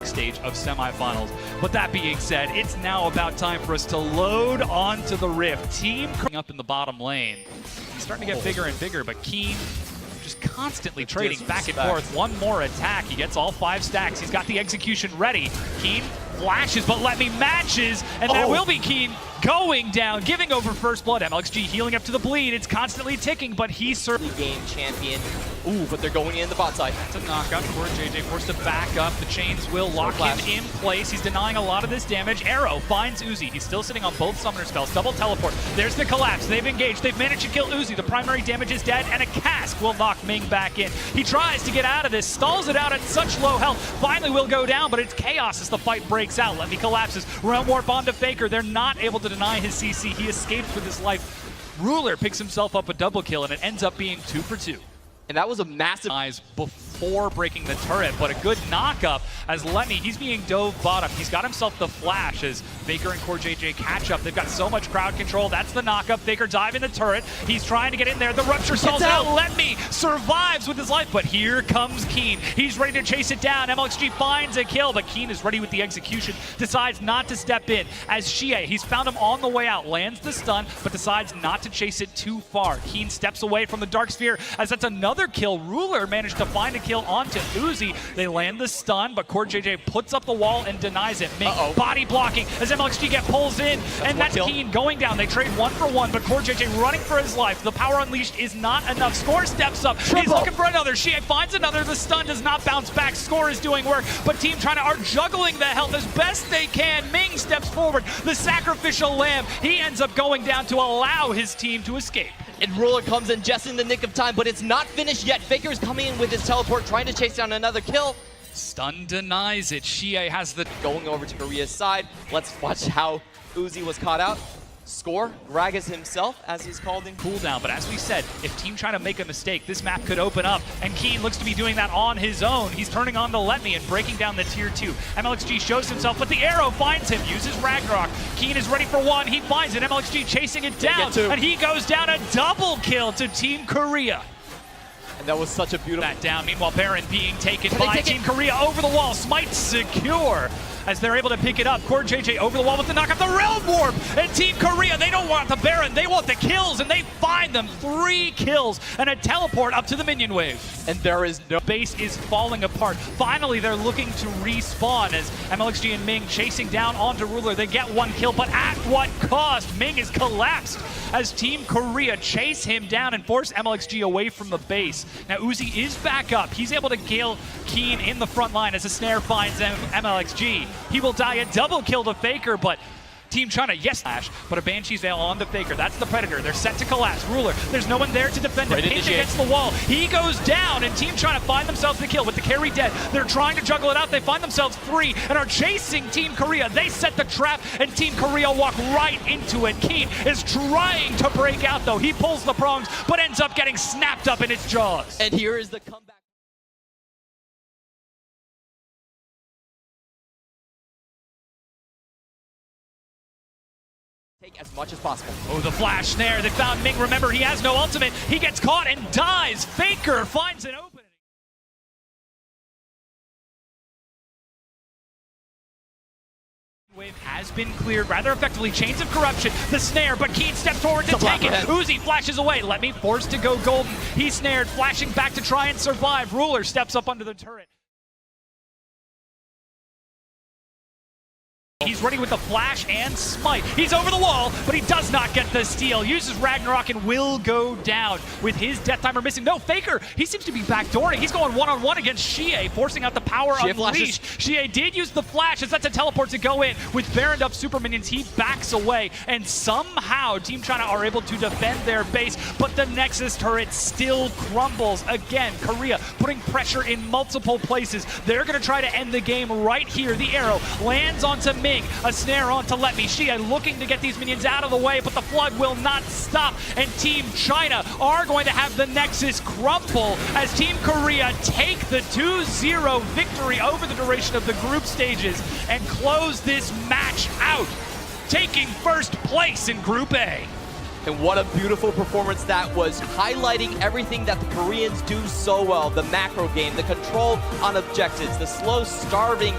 stage of semifinals. But that being said, it's now about time for us to load onto the Rift. Team coming up in the bottom lane. He's starting to get bigger and bigger, but Keen just constantly trading back and forth. One more attack. He gets all 5 stacks. He's got the execution ready. Keen flashes, but Let Me matches, and that will be Keen going down, giving over first blood. MLXG healing up to the bleed. It's constantly ticking, but he's certainly game champion. Ooh, but they're going in the bot side. That's a knockout for JJ, forced to back up. The chains will lock him in place. He's denying a lot of this damage. Arrow finds Uzi. He's still sitting on both summoner spells. Double teleport. There's the collapse. They've engaged. They've managed to kill Uzi. The primary damage is dead, and a cask will knock Ming back in. He tries to get out of this, stalls it out at such low health. Finally will go down, but it's chaos as the fight breaks out. Let Me collapses. Realm Warp onto Faker. They're not able to deny his CC. He escapes with his life. Ruler picks himself up a double kill, and it ends up being 2 for 2. And that was a massive eyes before breaking the turret, but a good knock-up as Let Me, he's being dove bottom. He's got himself the flash as Faker and Core JJ catch up. They've got so much crowd control. That's the knock-up. Faker diving the turret. He's trying to get in there. The rupture stalls out. Let Me survives with his life, but here comes Keen. He's ready to chase it down. MLXG finds a kill, but Keen is ready with the execution. Decides not to step in as Xie, he's found him on the way out, lands the stun, but decides not to chase it too far. Keen steps away from the Dark Sphere as that's another kill. Ruler managed to find a kill onto Uzi. They land the stun, but Core JJ puts up the wall and denies it. Ming body blocking as MLXG pulls in, and that's Keen going down. They trade 1 for 1, but Core JJ running for his life. The power unleashed is not enough. Score steps up. He's looking for another. Xie finds another. The stun does not bounce back. Score is doing work, but Team China are juggling the health as best they can. Ming steps forward. The sacrificial lamb. He ends up going down to allow his team to escape. And Ruler comes in just in the nick of time, but it's not finished yet. Faker's coming in with his teleport, trying to chase down another kill. Stun denies it. Xie has the... Going over to Korea's side. Let's watch how Uzi was caught out. Score, Gragas himself, as he's called in cooldown. But as we said, if Team trying to make a mistake, this map could open up, and Keen looks to be doing that on his own. He's turning on the Let Me and breaking down the tier 2. MLXG shows himself, but the arrow finds him, uses Ragnarok. Keen is ready for one, he finds it. MLXG chasing it down, and he goes down. A double kill to Team Korea. And that was such a beautiful... That down, meanwhile Baron being taken by Team Korea over the wall. Smite secure as they're able to pick it up. Core JJ over the wall with the knockout, the Realm Warp! And Team Korea, they don't want the Baron, they want the kills, and they find them. 3 kills and a teleport up to the minion wave. And there is no... Base is falling apart. Finally, they're looking to respawn as MLXG and Ming chasing down onto Ruler. They get 1 kill, but at what cost? Ming is collapsed as Team Korea chase him down and force MLXG away from the base. Now Uzi is back up. He's able to kill Keen in the front line as a snare finds MLXG. He will die a double kill to Faker, but Team China, yes, Ash, but a Banshee's Veil on to Faker. That's the Predator. They're set to collapse. Ruler, there's no one there to defend him. Pinch against the wall. He goes down, and Team China find themselves the kill with the carry dead. They're trying to juggle it out. They find themselves 3 and are chasing Team Korea. They set the trap, and Team Korea walk right into it. Keen is trying to break out, though. He pulls the prongs, but ends up getting snapped up in its jaws. And here is the comeback. Take as much as possible. Oh, the flash snare. They found Ming. Remember, he has no ultimate. He gets caught and dies. Faker finds an opening. Wave has been cleared rather effectively. Chains of Corruption, the snare, but Keen steps forward to take it. Uzi flashes away. Let Me forced to go golden. He's snared, flashing back to try and survive. Ruler steps up under the turret. He's ready with the flash and smite. He's over the wall, but he does not get the steal. Uses Ragnarok and will go down with his death timer missing. No, Faker, he seems to be backdooring. He's going one-on-one against Xie, forcing out the power unleashed. Xie did use the flash as that's a teleport to go in. With Baroned up super minions, he backs away, and somehow Team China are able to defend their base, but the Nexus turret still crumbles. Again, Korea putting pressure in multiple places. They're going to try to end the game right here. The arrow lands onto Ming. A snare on to Let Me. Xie looking to get these minions out of the way, but the flood will not stop. And Team China are going to have the Nexus crumble as Team Korea take the 2-0 victory over the duration of the group stages and close this match out, taking first place in Group A. And what a beautiful performance that was, highlighting everything that the Koreans do so well. The macro game, the control on objectives, the slow starving